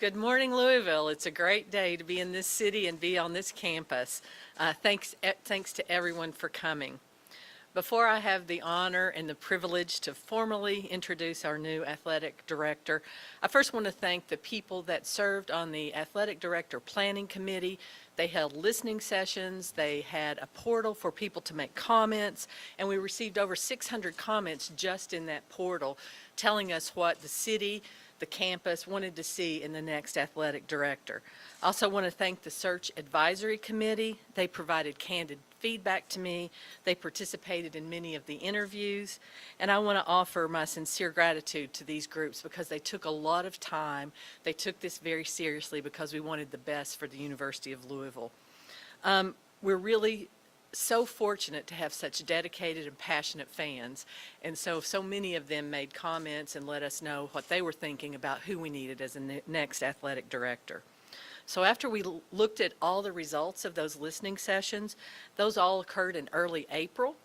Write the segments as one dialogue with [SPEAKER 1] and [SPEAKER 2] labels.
[SPEAKER 1] Good morning, Louisville. It's a great day to be in this city and be on this campus. Thanks to everyone for coming. Before I have the honor and the privilege to formally introduce our new athletic director, I first want to thank the people that served on the athletic director planning committee. They held listening sessions, they had a portal for people to make comments, and we received over 600 comments just in that portal telling us what the city, the campus wanted to see in the next athletic director. I also want to thank the Search Advisory Committee. They provided candid feedback to me. They participated in many of the interviews. And I want to offer my sincere gratitude to these groups because they took a lot of time. They took this very seriously because we wanted the best for the University of Louisville. We're really so fortunate to have such dedicated and passionate fans, and so many of them made comments and let us know what they were thinking about who we needed as the next athletic director. So after we looked at all the results of those listening sessions, those all occurred in early April.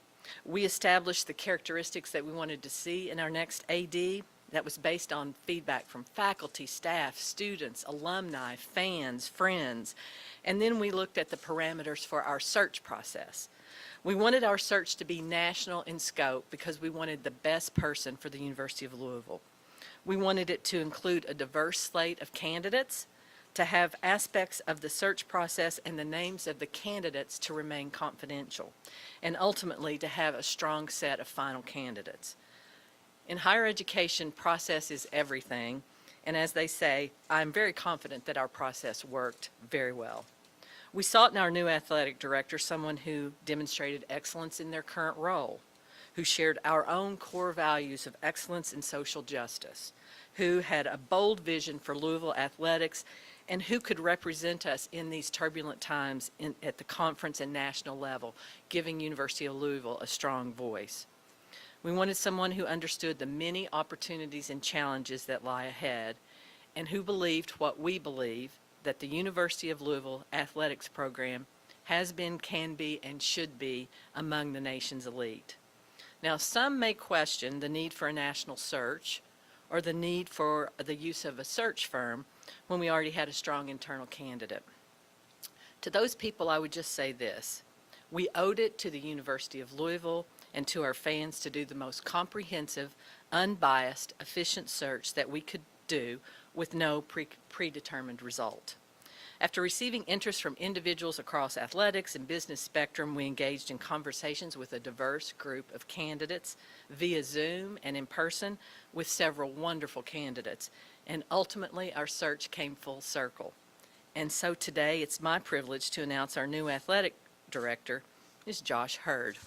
[SPEAKER 1] We established the characteristics that we wanted to see in our next AD. That was based on feedback from faculty, staff, students, alumni, fans, friends. And then we looked at the parameters for our search process. We wanted our search to be national in scope because we wanted the best person for the University of Louisville. We wanted it to include a diverse slate of candidates, to have aspects of the search process and the names of the candidates to remain confidential, and ultimately to have a strong set of final candidates. In higher education, process is everything, and as they say, I'm very confident that our process worked very well. We sought in our new athletic director someone who demonstrated excellence in their current role, who shared our own core values of excellence and social justice, who had a bold vision for Louisville athletics, and who could represent us in these turbulent times at the conference and national level, giving University of Louisville a strong voice. We wanted someone who understood the many opportunities and challenges that lie ahead, and who believed what we believe, that the University of Louisville athletics program has been, can be, and should be among the nation's elite. Now, some may question the need for a national search or the need for the use of a search firm when we already had a strong internal candidate. To those people, I would just say this: we owed it to the University of Louisville and to our fans to do the most comprehensive, unbiased, efficient search that we could do with no predetermined result. After receiving interest from individuals across athletics and business spectrum, we engaged in conversations with a diverse group of candidates via Zoom and in person with several wonderful candidates. And ultimately, our search came full circle. And so today, it's my privilege to announce our new athletic director is Josh Heird.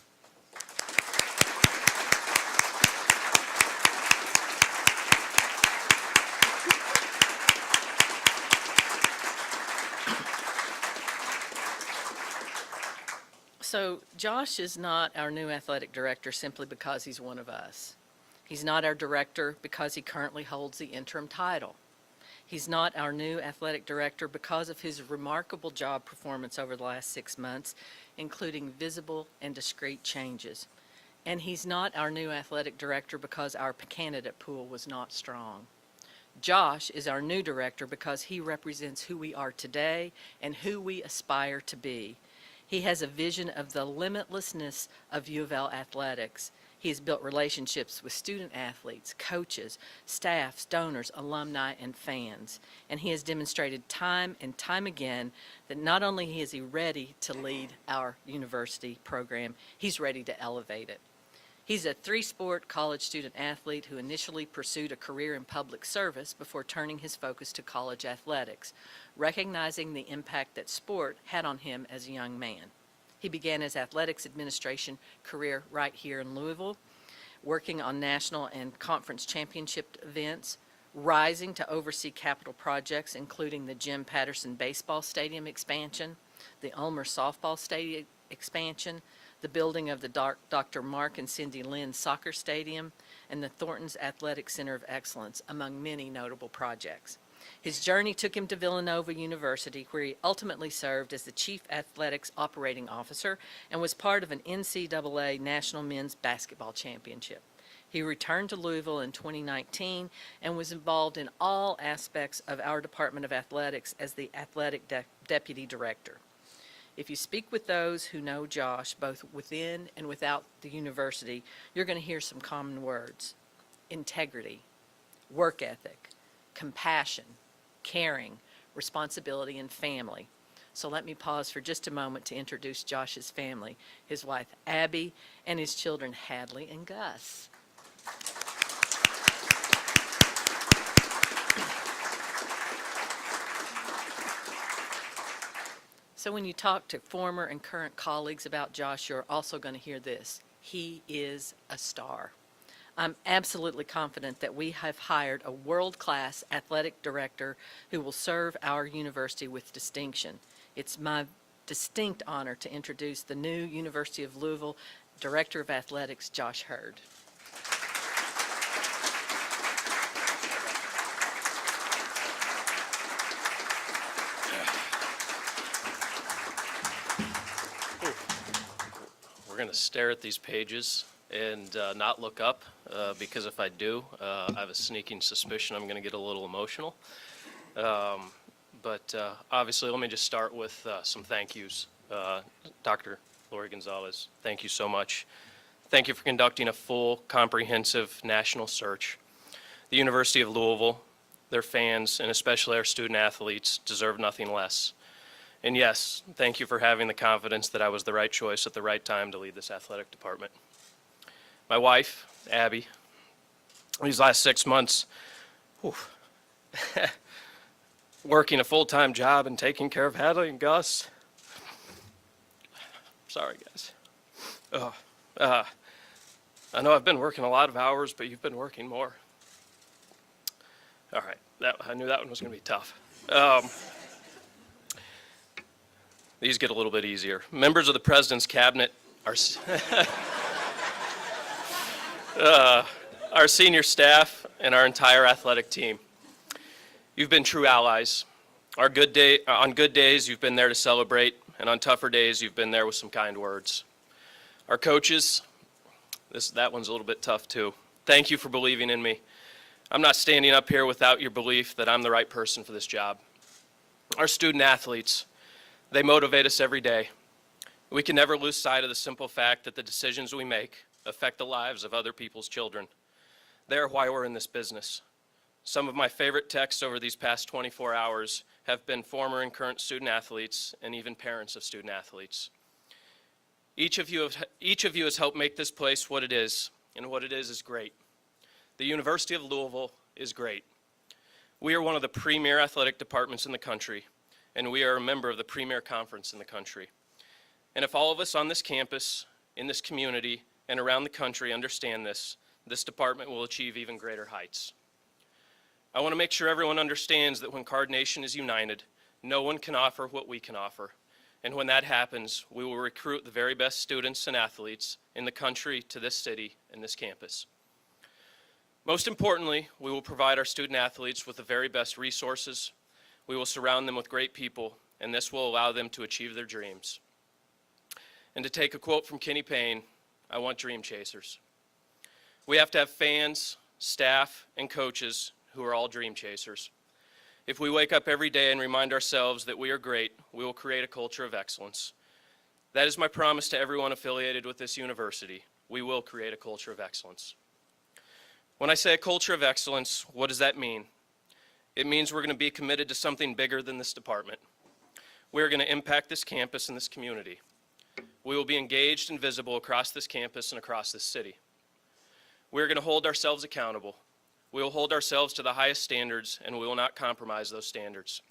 [SPEAKER 1] So Josh is not our new athletic director simply because he's one of us. He's not our director because he currently holds the interim title. He's not our new athletic director because of his remarkable job performance over the last 6 months, including visible and discrete changes. And he's not our new athletic director because our candidate pool was not strong. Josh is our new director because he represents who we are today and who we aspire to be. He has a vision of the limitlessness of UofL athletics. He has built relationships with student athletes, coaches, staffs, donors, alumni, and fans. And he has demonstrated time and time again that not only is he ready to lead our university program, he's ready to elevate it. He's a 3-sport college student athlete who initially pursued a career in public service before turning his focus to college athletics, recognizing the impact that sport had on him as a young man. He began his athletics administration career right here in Louisville, working on national and conference championship events, rising to oversee capital projects including the Jim Patterson Baseball Stadium expansion, the Ulmer Softball Stadium expansion, the building of the Dr. Mark and Cindy Lynn Soccer Stadium, and the Thornton's Athletic Center of Excellence, among many notable projects. His journey took him to Villanova University, where he ultimately served as the Chief Athletics Operating Officer and was part of an NCAA National Men's Basketball Championship. He returned to Louisville in 2019 and was involved in all aspects of our Department of Athletics as the athletic deputy director. If you speak with those who know Josh, both within and without the university, you're going to hear some common words: integrity, work ethic, compassion, caring, responsibility, and family. So let me pause for just a moment to introduce Josh's family, his wife Abby, and his children Hadley and Gus. So when you talk to former and current colleagues about Josh, you're also going to hear this: he is a star. I'm absolutely confident that we have hired a world-class athletic director who will serve our university with distinction. It's my distinct honor to introduce the new University of Louisville Director of Athletics, Josh Heird.
[SPEAKER 2] We're going to stare at these pages and not look up, because if I do, I have a sneaking suspicion I'm going to get a little emotional. But obviously, let me just start with some thank yous. Dr. Lori Gonzalez, thank you so much. Thank you for conducting a full, comprehensive national search. The University of Louisville, their fans, and especially our student athletes deserve nothing less. And yes, thank you for having the confidence that I was the right choice at the right time to lead this athletic department. My wife, Abby, these last 6 months, working a full-time job and taking care of Hadley and Gus. Sorry, guys. I know I've been working a lot of hours, but you've been working more. All right, I knew that one was going to be tough. These get a little bit easier. Members of the President's Cabinet, our senior staff, and our entire athletic team. You've been true allies. On good days, you've been there to celebrate, and on tougher days, you've been there with some kind words. Our coaches, that one's a little bit tough too. Thank you for believing in me. I'm not standing up here without your belief that I'm the right person for this job. Our student athletes, they motivate us every day. We can never lose sight of the simple fact that the decisions we make affect the lives of other people's children. They are why we're in this business. Some of my favorite texts over these past 24 hours have been former and current student athletes and even parents of student athletes. Each of you has helped make this place what it is, and what it is great. The University of Louisville is great. We are one of the premier athletic departments in the country, and we are a member of the premier conference in the country. And if all of us on this campus, in this community, and around the country understand this, this department will achieve even greater heights. I want to make sure everyone understands that when Card Nation is united, no one can offer what we can offer. And when that happens, we will recruit the very best students and athletes in the country to this city and this campus. Most importantly, we will provide our student athletes with the very best resources. We will surround them with great people, and this will allow them to achieve their dreams. And to take a quote from Kenny Payne, I want dream chasers. We have to have fans, staff, and coaches who are all dream chasers. If we wake up every day and remind ourselves that we are great, we will create a culture of excellence. That is my promise to everyone affiliated with this university. We will create a culture of excellence. When I say a culture of excellence, what does that mean? It means we're going to be committed to something bigger than this department. We are going to impact this campus and this community. We will be engaged and visible across this campus and across this city. We are going to hold ourselves accountable. We will hold ourselves to the highest standards, and we will not compromise those standards.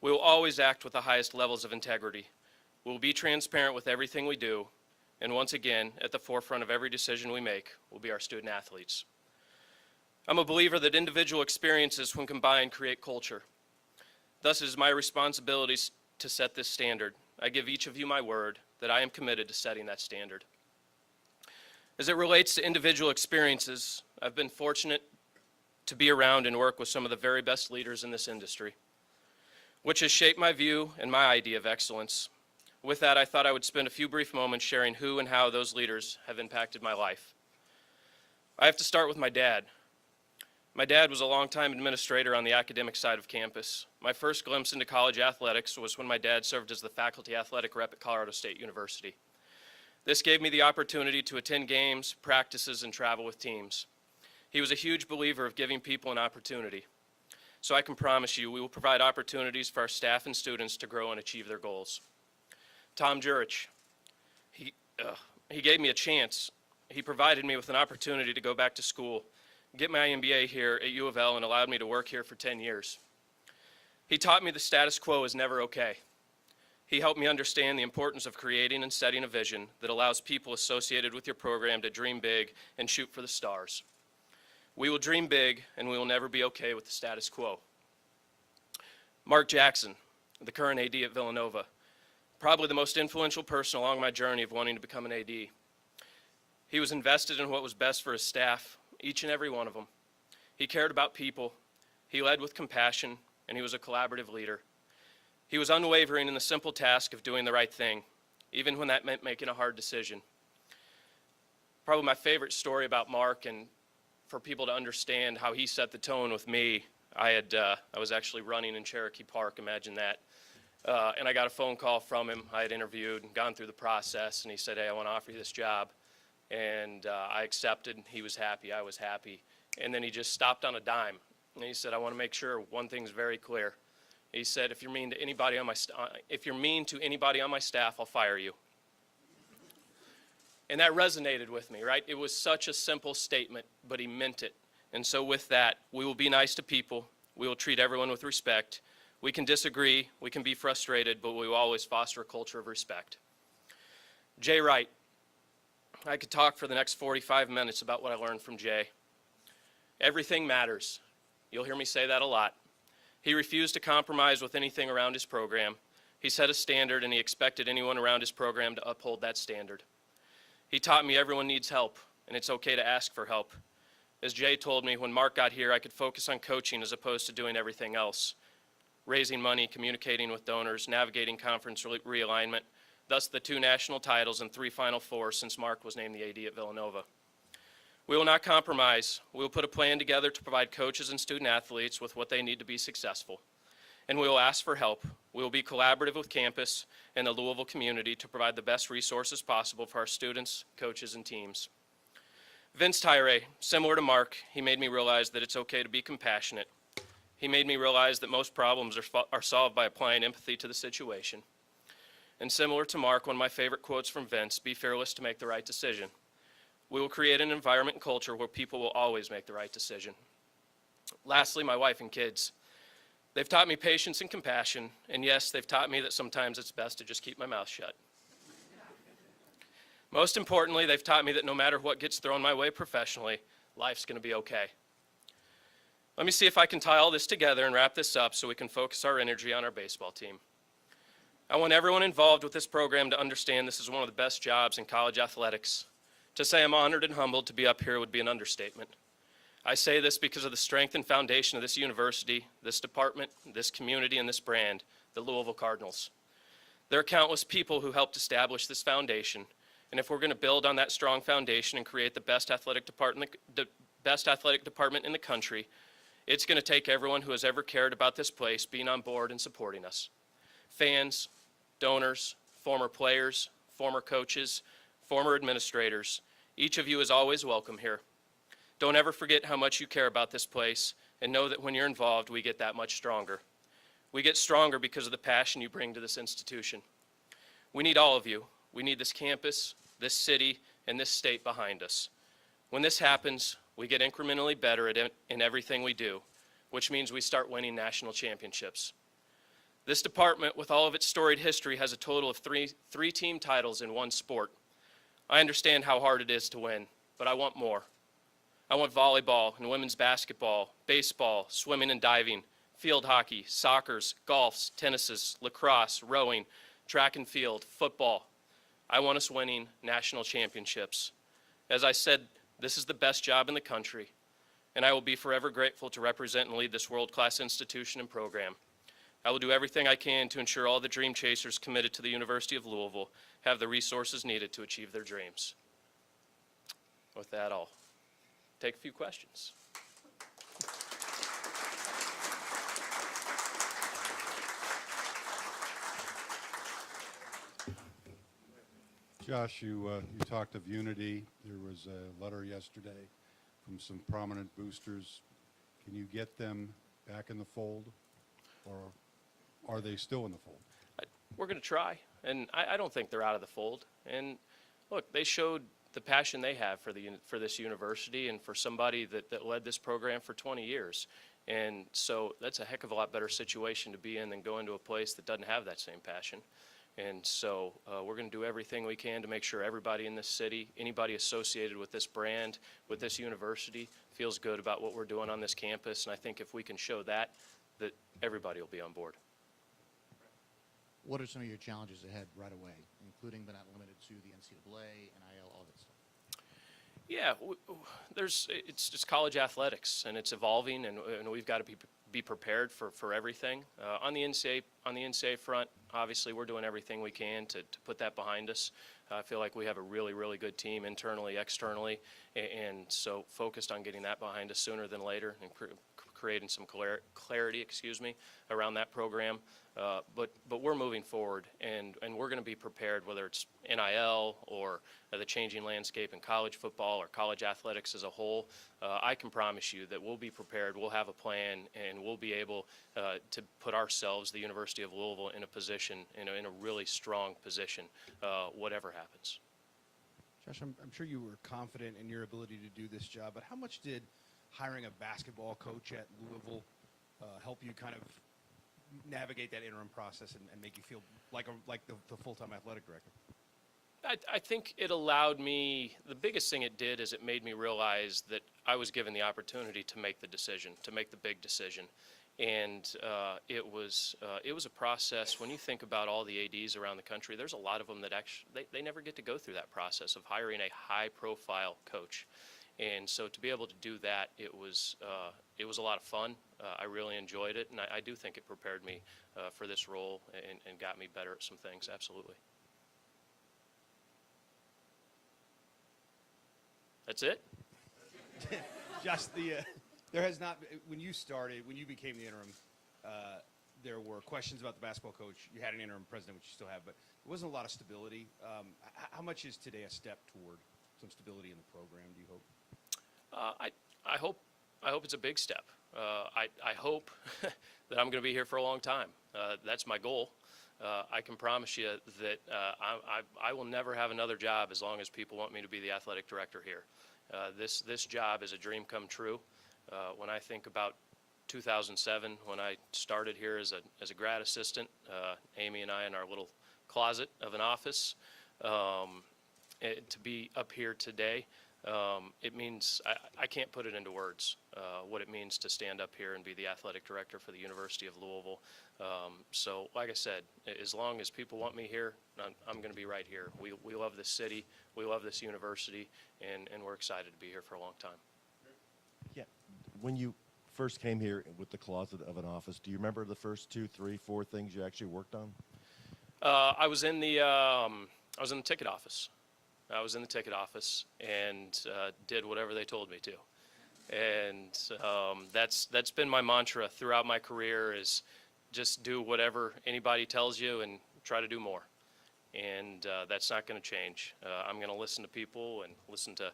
[SPEAKER 2] We will always act with the highest levels of integrity. We will be transparent with everything we do, and once again, at the forefront of every decision we make will be our student athletes. I'm a believer that individual experiences, when combined, create culture. Thus, it is my responsibility to set this standard. I give each of you my word that I am committed to setting that standard. As it relates to individual experiences, I've been fortunate to be around and work with some of the very best leaders in this industry, which has shaped my view and my idea of excellence. With that, I thought I would spend a few brief moments sharing who and how those leaders have impacted my life. I have to start with my dad. My dad was a longtime administrator on the academic side of campus. My first glimpse into college athletics was when my dad served as the faculty athletic rep at Colorado State University. This gave me the opportunity to attend games, practices, and travel with teams. He was a huge believer of giving people an opportunity. So I can promise you, we will provide opportunities for our staff and students to grow and achieve their goals. Tom Jurich, he gave me a chance. He provided me with an opportunity to go back to school, get my MBA here at UofL, and allowed me to work here for 10 years. He taught me the status quo is never okay. He helped me understand the importance of creating and setting a vision that allows people associated with your program to dream big and shoot for the stars. We will dream big, and we will never be okay with the status quo. Mark Jackson, the current AD at Villanova, probably the most influential person along my journey of wanting to become an AD. He was invested in what was best for his staff, each and every one of them. He cared about people, he led with compassion, and he was a collaborative leader. He was unwavering in the simple task of doing the right thing, even when that meant making a hard decision. Probably my favorite story about Mark, and for people to understand how he set the tone with me, I was actually running in Cherokee Park, imagine that. And I got a phone call from him. I had interviewed and gone through the process, and he said, "Hey, I want to offer you this job." And I accepted. He was happy. I was happy. And then he just stopped on a dime. And he said, "I want to make sure one thing's very clear." He said, if you're mean to anybody on my staff, I'll fire you." And that resonated with me, right? It was such a simple statement, but he meant it. And so with that, we will be nice to people. We will treat everyone with respect. We can disagree, we can be frustrated, but we will always foster a culture of respect. Jay Wright. I could talk for the next 45 minutes about what I learned from Jay. Everything matters. You'll hear me say that a lot. He refused to compromise with anything around his program. He set a standard, and he expected anyone around his program to uphold that standard. He taught me everyone needs help, and it's okay to ask for help. As Jay told me, when Mark got here, I could focus on coaching as opposed to doing everything else. Raising money, communicating with donors, navigating conference realignment, thus the 2 national titles and 3 Final Fours since Mark was named the AD at Villanova. We will not compromise. We will put a plan together to provide coaches and student athletes with what they need to be successful. And we will ask for help. We will be collaborative with campus and the Louisville community to provide the best resources possible for our students, coaches, and teams. Vince Tyre, similar to Mark, he made me realize that it's okay to be compassionate. He made me realize that most problems are solved by applying empathy to the situation. And similar to Mark, one of my favorite quotes from Vince, be fearless to make the right decision. We will create an environment and culture where people will always make the right decision. Lastly, my wife and kids. They've taught me patience and compassion, and yes, they've taught me that sometimes it's best to just keep my mouth shut. Most importantly, they've taught me that no matter what gets thrown my way professionally, life's going to be okay. Let me see if I can tie all this together and wrap this up so we can focus our energy on our baseball team. I want everyone involved with this program to understand this is one of the best jobs in college athletics. To say I'm honored and humbled to be up here would be an understatement. I say this because of the strength and foundation of this university, this department, this community, and this brand, the Louisville Cardinals. There are countless people who helped establish this foundation, and if we're going to build on that strong foundation and create the best athletic department in the country, it's going to take everyone who has ever cared about this place being on board and supporting us. Fans, donors, former players, former coaches, former administrators, each of you is always welcome here. Don't ever forget how much you care about this place, and know that when you're involved, we get that much stronger. We get stronger because of the passion you bring to this institution. We need all of you. We need this campus, this city, and this state behind us. When this happens, we get incrementally better in everything we do, which means we start winning national championships. This department, with all of its storied history, has a total of three team titles in one sport. I understand how hard it is to win, but I want more. I want volleyball and women's basketball, baseball, swimming and diving, field hockey, soccers, golfs, tennises, lacrosse, rowing, track and field, football. I want us winning national championships. As I said, this is the best job in the country, and I will be forever grateful to represent and lead this world-class institution and program. I will do everything I can to ensure all the dream chasers committed to the University of Louisville have the resources needed to achieve their dreams. With that, I'll take a few questions.
[SPEAKER 3] Josh, you talked of unity. There was a letter yesterday from some prominent boosters. Can you get them back in the fold, or are they still in the fold?
[SPEAKER 2] We're going to try, and I don't think they're out of the fold. And look, they showed the passion they have for this university and for somebody that led this program for 20 years. And so that's a heck of a lot better situation to be in than go into a place that doesn't have that same passion. And so we're going to do everything we can to make sure everybody in this city, anybody associated with this brand, with this university, feels good about what we're doing on this campus. And I think if we can show that everybody will be on board.
[SPEAKER 4] What are some of your challenges ahead right away, including but not limited to the NCAA, NIL, all that stuff?
[SPEAKER 2] Yeah, it's just college athletics, and it's evolving, and we've got to be prepared for everything. On the NCAA front, obviously we're doing everything we can to put that behind us. I feel like we have a really, really good team internally, externally, and so focused on getting that behind us sooner than later and creating some clarity, around that program. But we're moving forward, and we're going to be prepared, whether it's NIL or the changing landscape in college football or college athletics as a whole. I can promise you that we'll be prepared, we'll have a plan, and we'll be able to put ourselves, the University of Louisville, in a position, in a really strong position, whatever happens.
[SPEAKER 5] Josh, I'm sure you were confident in your ability to do this job, but how much did hiring a basketball coach at Louisville help you kind of navigate that interim process and make you feel like the full-time athletic director?
[SPEAKER 2] I think it allowed me, the biggest thing it did is it made me realize that I was given the opportunity to make the decision, to make the big decision. And it was a process. When you think about all the ADs around the country, there's a lot of them that actually, they never get to go through that process of hiring a high-profile coach. And so to be able to do that, it was a lot of fun. I really enjoyed it, and I do think it prepared me for this role and got me better at some things, absolutely. That's it?
[SPEAKER 5] Josh, there has not when you became the interim, there were questions about the basketball coach. You had an interim president, which you still have, but there wasn't a lot of stability. How much is today a step toward some stability in the program, do you hope?
[SPEAKER 2] I hope it's a big step. I hope that I'm going to be here for a long time. That's my goal. I can promise you that I will never have another job as long as people want me to be the athletic director here. This job is a dream come true. When I think about 2007, when I started here as a grad assistant, Amy and I in our little closet of an office, to be up here today, it means I can't put it into words what it means to stand up here and be the athletic director for the University of Louisville. So like I said, as long as people want me here, I'm going to be right here. We love this city, we love this university, and we're excited to be here for a long time.
[SPEAKER 6] Yeah. When you first came here with the closet of an office, do you remember the first 2, 3, 4 things you actually worked on?
[SPEAKER 2] I was in the ticket office. I was in the ticket office and did whatever they told me to. And that's been my mantra throughout my career, is just do whatever anybody tells you and try to do more. And that's not going to change. I'm going to listen to people and listen to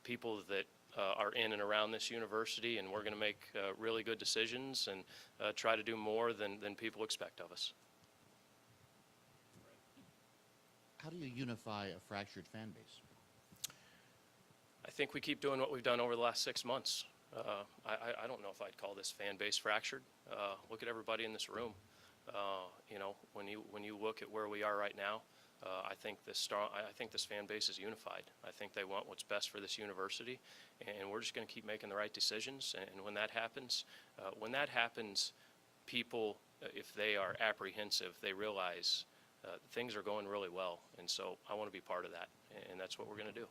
[SPEAKER 2] people that are in and around this university, and we're going to make really good decisions and try to do more than people expect of us.
[SPEAKER 4] How do you unify a fractured fan base?
[SPEAKER 2] I think we keep doing what we've done over the last 6 months. I don't know if I'd call this fan base fractured. Look at everybody in this room. When you look at where we are right now, I think this fan base is unified. I think they want what's best for this university, and we're just going to keep making the right decisions. And when that happens, people, if they are apprehensive, they realize things are going really well, and so I want to be part of that, and that's what we're going to do.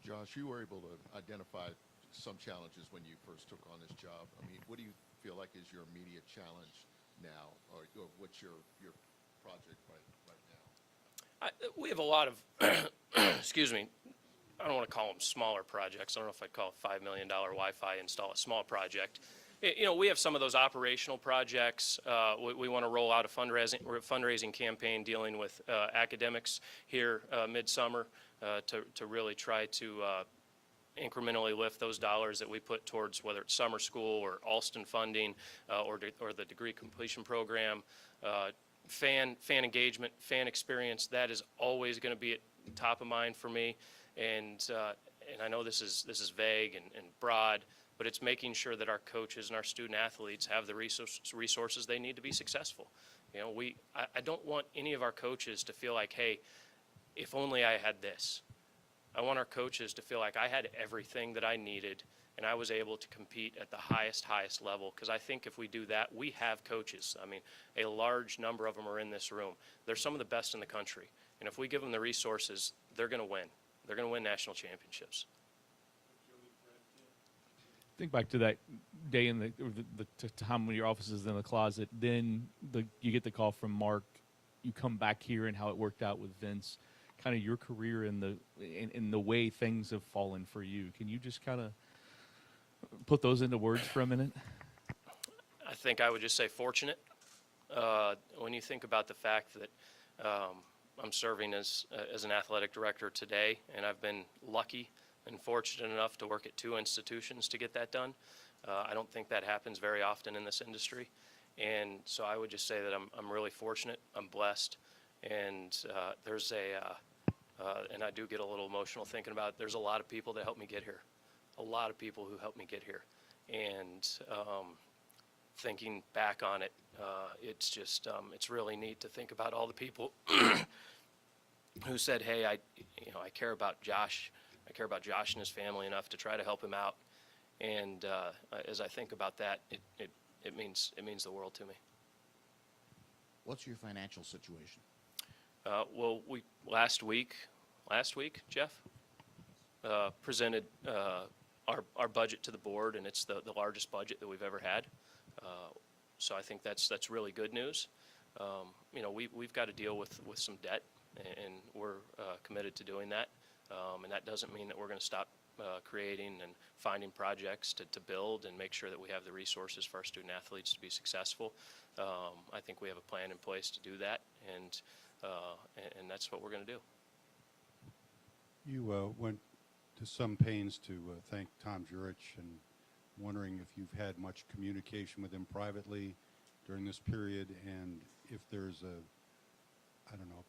[SPEAKER 7] Josh, you were able to identify some challenges when you first took on this job. I mean, what do you feel like is your immediate challenge now, or what's your project right now?
[SPEAKER 2] We have a lot of, excuse me, I don't want to call them smaller projects. I don't know if I'd call a $5 million Wi-Fi install a small project. You know, we have some of those operational projects. We want to roll out a fundraising campaign dealing with academics here midsummer to really try to incrementally lift those dollars that we put towards whether it's summer school or Alston funding or the degree completion program. Fan engagement, fan experience, that is always going to be at top of mind for me. And I know this is vague and broad, but it's making sure that our coaches and our student athletes have the resources they need to be successful. You know, I don't want any of our coaches to feel like, hey, if only I had this. I want our coaches to feel like I had everything that I needed and I was able to compete at the highest level, because I think if we do that, we have coaches. I mean, a large number of them are in this room. They're some of the best in the country. And if we give them the resources, they're going to win. They're going to win national championships.
[SPEAKER 8] Think back to that day in the time when your office is in the closet. Then you get the call from Mark. You come back here and how it worked out with Vince. Kind of your career in the way things have fallen for you. Can you just kind of put those into words for a minute?
[SPEAKER 2] I think I would just say fortunate. When you think about the fact that I'm serving as an athletic director today, and I've been lucky and fortunate enough to work at 2 institutions to get that done. I don't think that happens very often in this industry. And so I would just say that I'm really fortunate, I'm blessed, and and I do get a little emotional thinking about it. There's a lot of people that helped me get here, a lot of people who helped me get here. And thinking back on it, it's just, it's really neat to think about all the people who said, hey, I care about Josh. I care about Josh and his family enough to try to help him out. And as I think about that, it means the world to me.
[SPEAKER 4] What's your financial situation?
[SPEAKER 2] Well, we last week, Jeff, presented our budget to the board, and it's the largest budget that we've ever had. So I think that's really good news. You know, we've got to deal with some debt, and we're committed to doing that. And that doesn't mean that we're going to stop creating and finding projects to build and make sure that we have the resources for our student athletes to be successful. I think we have a plan in place to do that, and that's what we're going to do.
[SPEAKER 3] You went to some pains to thank Tom Jurich, and wondering if you've had much communication with him privately during this period, and if there's a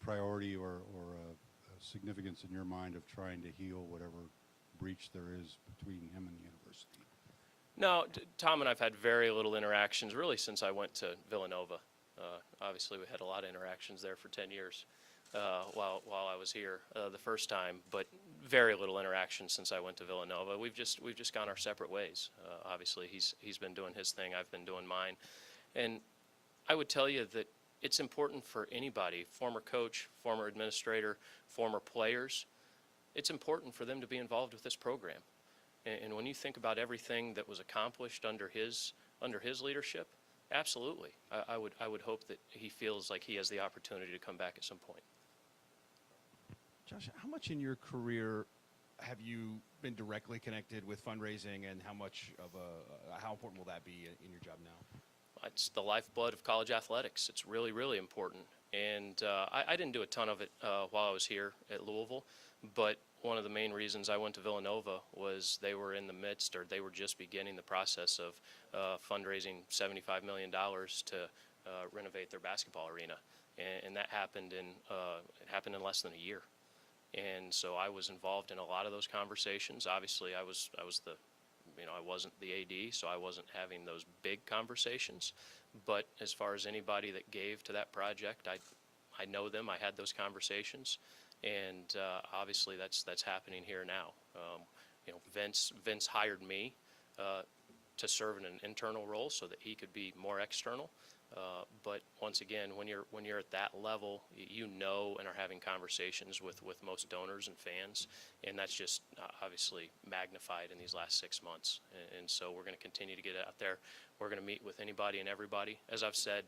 [SPEAKER 3] priority or a significance in your mind of trying to heal whatever breach there is between him and the university.
[SPEAKER 2] No, Tom and I've had very little interactions really since I went to Villanova. Obviously, we had a lot of interactions there for 10 years while I was here the first time, but very little interaction since I went to Villanova. We've just gone our separate ways. Obviously, he's been doing his thing. I've been doing mine, and I would tell you that it's important for anybody, former coach, former administrator, former players. It's important for them to be involved with this program. And when you think about everything that was accomplished under his leadership, absolutely. I would hope that he feels like he has the opportunity to come back at some point.
[SPEAKER 5] Josh, how much in your career have you been directly connected with fundraising, and how important will that be in your job now?
[SPEAKER 2] It's the lifeblood of college athletics. It's really, really important. And I didn't do a ton of it while I was here at Louisville, but one of the main reasons I went to Villanova was they were in the midst, or they were just beginning the process of fundraising $75 million to renovate their basketball arena. And that happened in less than a year. And so I was involved in a lot of those conversations. Obviously, I wasn't the AD, so I wasn't having those big conversations. But as far as anybody that gave to that project, I know them. I had those conversations, and obviously that's happening here now. Vince hired me to serve in an internal role so that he could be more external. But once again, when you're at that level, you know, and are having conversations with most donors and fans, and that's just obviously magnified in these last 6 months. And so we're going to continue to get out there. We're going to meet with anybody and everybody. As I've said,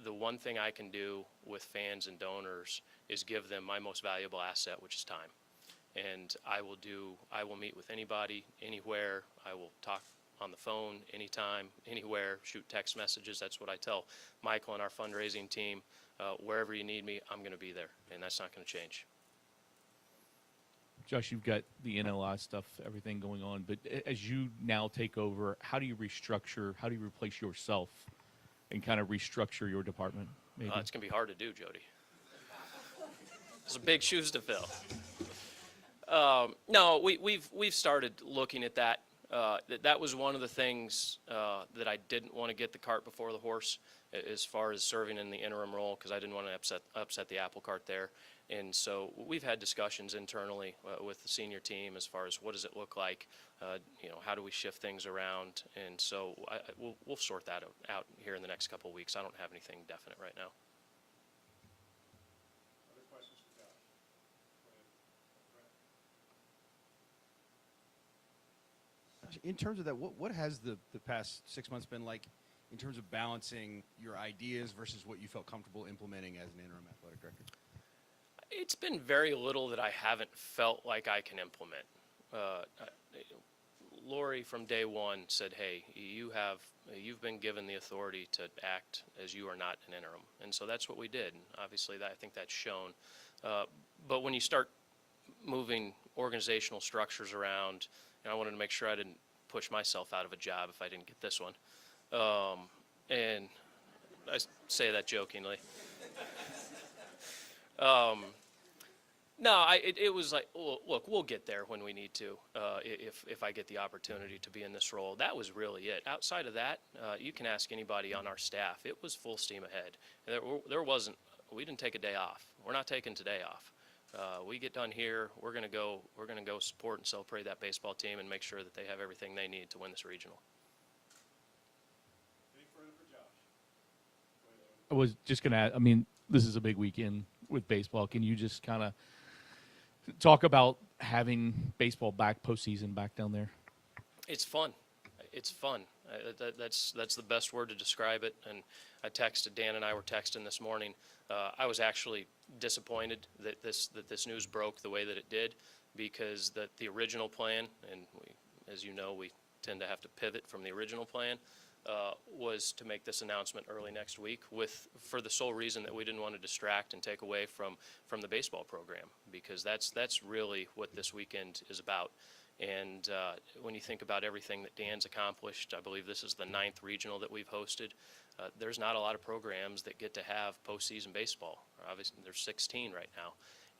[SPEAKER 2] the one thing I can do with fans and donors is give them my most valuable asset, which is time. and I will meet with anybody, anywhere. I will talk on the phone anytime, anywhere, shoot text messages. That's what I tell Michael and our fundraising team. Wherever you need me, I'm going to be there, and that's not going to change.
[SPEAKER 8] Josh, you've got the NLI stuff, everything going on, but as you now take over, how do you restructure, how do you replace yourself and kind of restructure your department? Maybe?
[SPEAKER 2] It's going to be hard to do, Jody. It's big shoes to fill. No, we've started looking at that. That was one of the things that I didn't want to get the cart before the horse as far as serving in the interim role, because I didn't want to upset the apple cart there. And so we've had discussions internally with the senior team as far as what does it look like, how do we shift things around, and so we'll sort that out here in the next couple of weeks. I don't have anything definite right now.
[SPEAKER 9] Other questions for Josh?
[SPEAKER 5] In terms of that, what has the past 6 months been like in terms of balancing your ideas versus what you felt comfortable implementing as an interim athletic director?
[SPEAKER 2] It's been very little that I haven't felt like I can implement. Lori from day one said, hey, you've been given the authority to act as you are not an interim. And so that's what we did. And obviously, I think that's shown. But when you start moving organizational structures around, I wanted to make sure I didn't push myself out of a job if I didn't get this one. And I say that jokingly. No, it was like, look, we'll get there when we need to, if I get the opportunity to be in this role. That was really it. Outside of that, you can ask anybody on our staff. It was full steam ahead. We didn't take a day off. We're not taking today off. We get done here, we're gonna go support and celebrate that baseball team and make sure that they have everything they need to win this regional.
[SPEAKER 9] Any further for Josh?
[SPEAKER 8] I was just going to add, I mean, this is a big weekend with baseball. Can you just kind of talk about having baseball back, postseason back down there?
[SPEAKER 2] It's fun. It's fun. That's the best word to describe it. And Dan and I were texting this morning. I was actually disappointed that this news broke the way that it did, because the original plan, and as you know, we tend to have to pivot from the original plan, was to make this announcement early next week for the sole reason that we didn't want to distract and take away from the baseball program, because that's really what this weekend is about. And when you think about everything that Dan's accomplished, I believe this is the 9th regional that we've hosted. There's not a lot of programs that get to have postseason baseball. Obviously, there's 16 right now,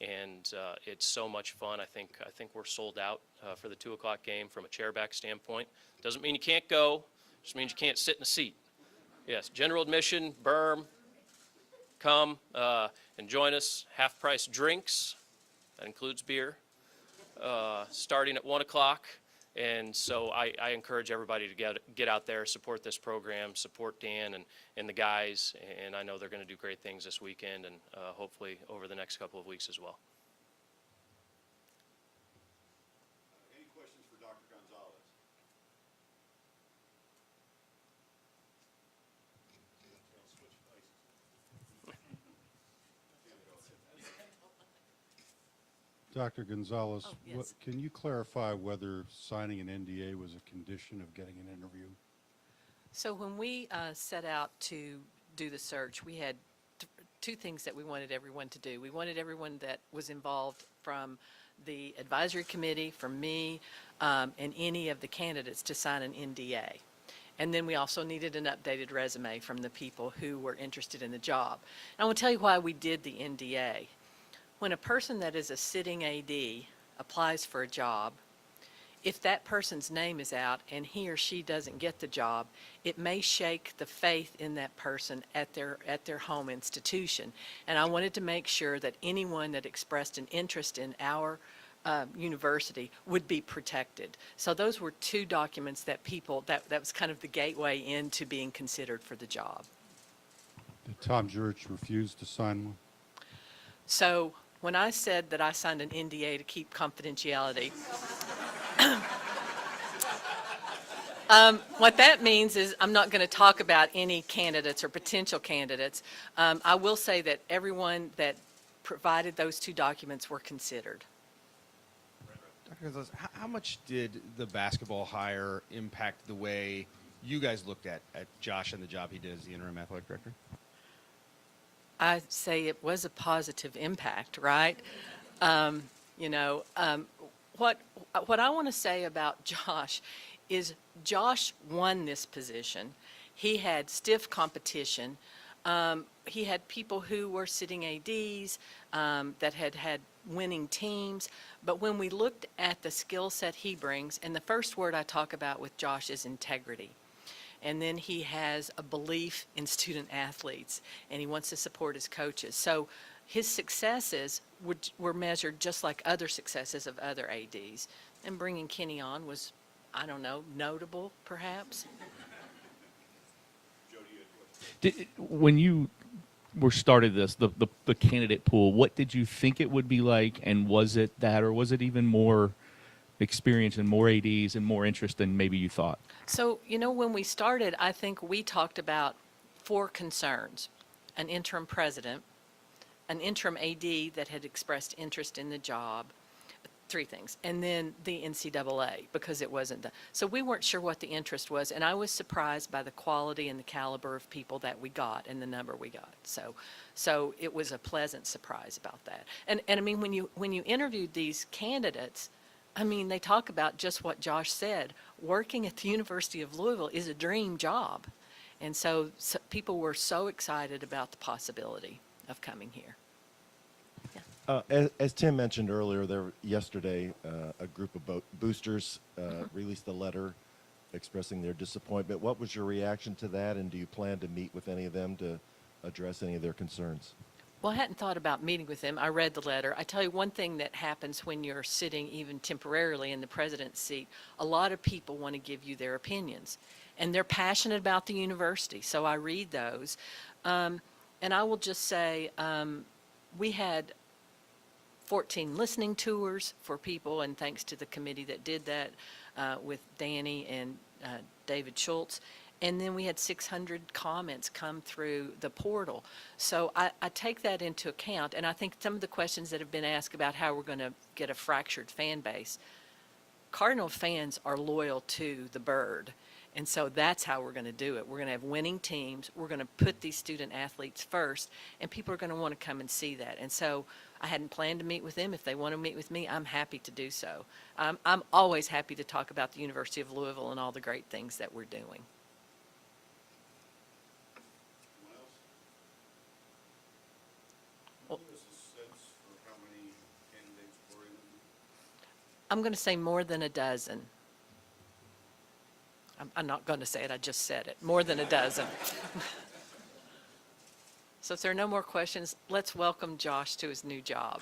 [SPEAKER 2] and it's so much fun. I think we're sold out for the 2 o'clock game from a chairback standpoint. Doesn't mean you can't go. Just means you can't sit in a seat. Yes, general admission, berm. Come and join us. Half-price drinks. That includes beer. Starting at 1 o'clock. And so I encourage everybody to get out there, support this program, support Dan and the guys. And I know they're going to do great things this weekend and hopefully over the next couple of weeks as well.
[SPEAKER 9] Any questions for Dr. Gonzalez? Switch places.
[SPEAKER 3] Dr. Gonzalez,
[SPEAKER 1] Oh, yes.
[SPEAKER 3] can you clarify whether signing an NDA was a condition of getting an interview?
[SPEAKER 1] So when we set out to do the search, we had two things that we wanted everyone to do. We wanted everyone that was involved, from the advisory committee, from me, and any of the candidates, to sign an NDA. And then we also needed an updated resume from the people who were interested in the job. And I will tell you why we did the NDA. When a person that is a sitting AD applies for a job, if that person's name is out and he or she doesn't get the job, it may shake the faith in that person at their home institution. And I wanted to make sure that anyone that expressed an interest in our university would be protected. So those were two documents that that was kind of the gateway into being considered for the job.
[SPEAKER 3] Did Tom Jurich refuse to sign one?
[SPEAKER 1] So when I said that I signed an NDA to keep confidentiality, what that means is I'm not going to talk about any candidates or potential candidates. I will say that everyone that provided those two documents were considered.
[SPEAKER 5] Dr. Gonzalez, how much did the basketball hire impact the way you guys looked at Josh and the job he did as the interim athletic director?
[SPEAKER 1] I say it was a positive impact, right? You know, what I want to say about Josh is Josh won this position. He had stiff competition. He had people who were sitting ADs that had winning teams. But when we looked at the skill set he brings, and the first word I talk about with Josh is integrity. And then he has a belief in student athletes, and he wants to support his coaches. So his successes were measured just like other successes of other ADs. And bringing Kenny on was, I don't know, notable perhaps.
[SPEAKER 9] Joe, do you have a question?
[SPEAKER 8] When you were started this, the candidate pool, what did you think it would be like, and was it that, or was it even more experience and more ADs and more interest than maybe you thought?
[SPEAKER 1] So, you know, when we started, I think we talked about 4 concerns: an interim president, an interim AD that had expressed interest in the job, 3 things, and then the NCAA, because it wasn't the, so we weren't sure what the interest was, and I was surprised by the quality and the caliber of people that we got and the number we got. So it was a pleasant surprise about that. And I mean, when you interviewed these candidates, I mean, they talk about just what Josh said. Working at the University of Louisville is a dream job. And so people were so excited about the possibility of coming here.
[SPEAKER 6] As Tim mentioned earlier, yesterday, a group of boosters released a letter expressing their disappointment. What was your reaction to that, and do you plan to meet with any of them to address any of their concerns?
[SPEAKER 1] Well, I hadn't thought about meeting with them. I read the letter. I tell you one thing that happens when you're sitting even temporarily in the president's seat, a lot of people want to give you their opinions, and they're passionate about the university, so I read those. And I will just say we had 14 listening tours for people, and thanks to the committee that did that with Danny and David Schultz. And then we had 600 comments come through the portal. So I take that into account, and I think some of the questions that have been asked about how we're going to get a fractured fan base, Cardinal fans are loyal to the bird. And so that's how we're going to do it. We're going to have winning teams. We're going to put these student athletes first, and people are going to want to come and see that. And so I hadn't planned to meet with them. If they want to meet with me, I'm happy to do so. I'm always happy to talk about the University of Louisville and all the great things that we're doing.
[SPEAKER 9] Anyone else? Can you give us a sense for how many candidates were interviewed?
[SPEAKER 1] I'm going to say more than a dozen. I'm not going to say it, I just said it. More than a dozen. So if there are no more questions, let's welcome Josh to his new job.